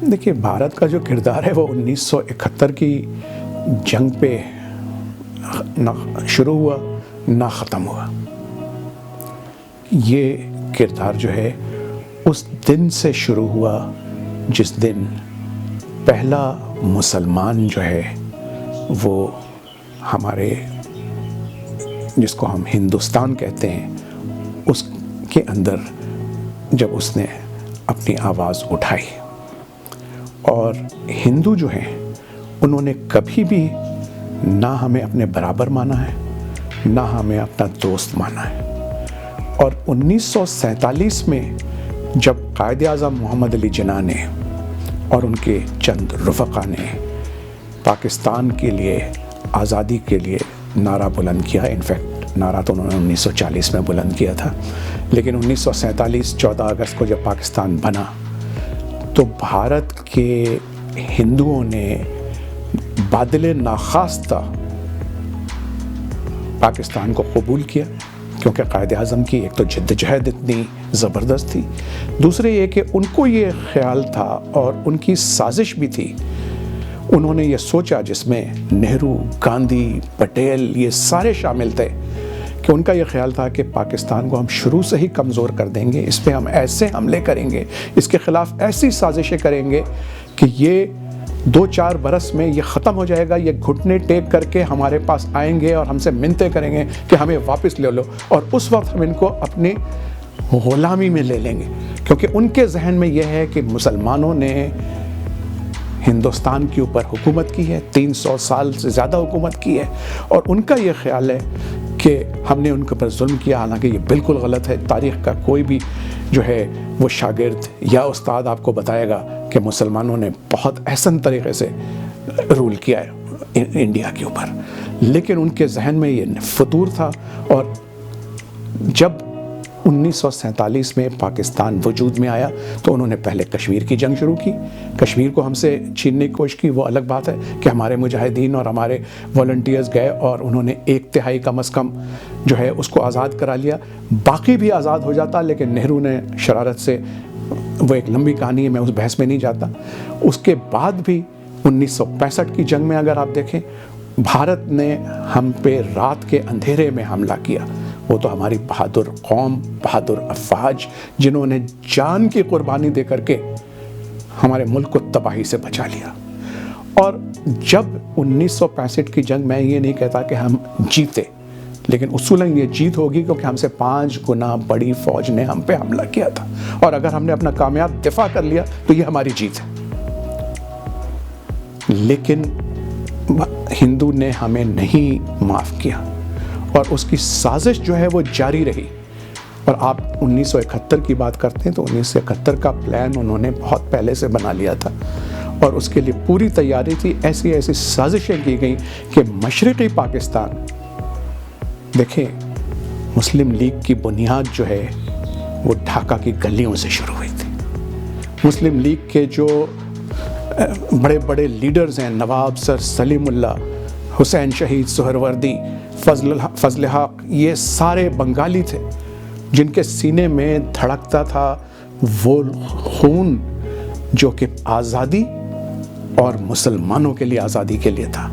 دیکھیے بھارت کا جو کردار ہے وہ 1971 کی جنگ پہ نہ شروع ہوا نہ ختم ہوا. یہ کردار جو ہے اس دن سے شروع ہوا جس دن پہلا مسلمان جو ہے وہ ہمارے جس کو ہم ہندوستان کہتے ہیں اس کے اندر جب اس نے اپنی آواز اٹھائی. اور ہندو جو ہیں انہوں نے کبھی بھی نہ ہمیں اپنے برابر مانا ہے نہ ہمیں اپنا دوست مانا ہے. اور 1947 میں جب قائد اعظم محمد علی جناح نے اور ان کے چند رفقا نے پاکستان کے لیے آزادی کے لیے نعرہ بلند کیا، انفیکٹ نعرہ تو انہوں نے 1940 میں بلند کیا تھا، لیکن 1947 14 اگست کو جب پاکستان بنا تو بھارت کے ہندوؤں نے بادل ناخواستہ پاکستان کو قبول کیا، کیونکہ قائد اعظم کی ایک تو جدوجہد اتنی زبردست تھی، دوسرے یہ کہ ان کو یہ خیال تھا اور ان کی سازش بھی تھی، انہوں نے یہ سوچا جس میں نہرو، گاندھی، پٹیل یہ سارے شامل تھے کہ ان کا یہ خیال تھا کہ پاکستان کو ہم شروع سے ہی کمزور کر دیں گے، اس پہ ہم ایسے حملے کریں گے، اس کے خلاف ایسی سازشیں کریں گے کہ یہ 2-4 برس میں یہ ختم ہو جائے گا، یہ گھٹنے ٹیک کر کے ہمارے پاس آئیں گے اور ہم سے منتیں کریں گے کہ ہمیں واپس لے لو، اور اس وقت ہم ان کو اپنی غلامی میں لے لیں گے. کیونکہ ان کے ذہن میں یہ ہے کہ مسلمانوں نے ہندوستان کے اوپر حکومت کی ہے، 300 سال سے زیادہ حکومت کی ہے، اور ان کا یہ خیال ہے کہ ہم نے ان کے اوپر ظلم کیا، حالانکہ یہ بالکل غلط ہے. تاریخ کا کوئی بھی جو ہے وہ شاگرد یا استاد آپ کو بتائے گا کہ مسلمانوں نے بہت احسن طریقے سے رول کیا ہے انڈیا کے اوپر، لیکن ان کے ذہن میں یہ فطور تھا. اور جب 1947 میں پاکستان وجود میں آیا تو انہوں نے پہلے کشمیر کی جنگ شروع کی. کشمیر کو ہم سے چھیننے کی کوشش کی. وہ الگ بات ہے کہ ہمارے مجاہدین اور ہمارے والنٹیئرز گئے اور انہوں نے 1/3 کم از کم جو ہے اس کو آزاد کرا لیا، باقی بھی آزاد ہو جاتا، لیکن نہرو نے شرارت سے، وہ ایک لمبی کہانی ہے، میں اس بحث میں نہیں جاتا. اس کے بعد بھی 1965 کی جنگ میں اگر آپ دیکھیں بھارت نے ہم پہ رات کے اندھیرے میں حملہ کیا. وہ تو ہماری بہادر قوم، بہادر افواج جنہوں نے جان کی قربانی دے کر کے ہمارے ملک کو تباہی سے بچا لیا. اور جب 1965 کی جنگ، میں یہ نہیں کہتا کہ ہم جیتے، لیکن اصولاً یہ جیت ہوگی کیونکہ ہم سے 5 گنا بڑی فوج نے ہم پہ حملہ کیا تھا، اور اگر ہم نے اپنا کامیاب دفاع کر لیا تو یہ ہماری جیت ہے. لیکن ہندو نے ہمیں نہیں معاف کیا اور اس کی سازش جو ہے وہ جاری رہی. اور آپ 1971 کی بات کرتے ہیں تو 1971 کا پلان انہوں نے بہت پہلے سے بنا لیا تھا اور اس کے لیے پوری تیاری تھی. ایسی ایسی سازشیں کی گئیں کہ مشرقی پاکستان، دیکھیں مسلم لیگ کی بنیاد جو ہے وہ ڈھاکہ کی گلیوں سے شروع ہوئی تھی. مسلم لیگ کے جو بڑے بڑے لیڈرز ہیں، نواب سر سلیم اللہ، حسین شہید سہروردی، فضل حق، یہ سارے بنگالی تھے جن کے سینے میں دھڑکتا تھا وہ خون جو کہ آزادی اور مسلمانوں کے لیے آزادی کے لیے تھا.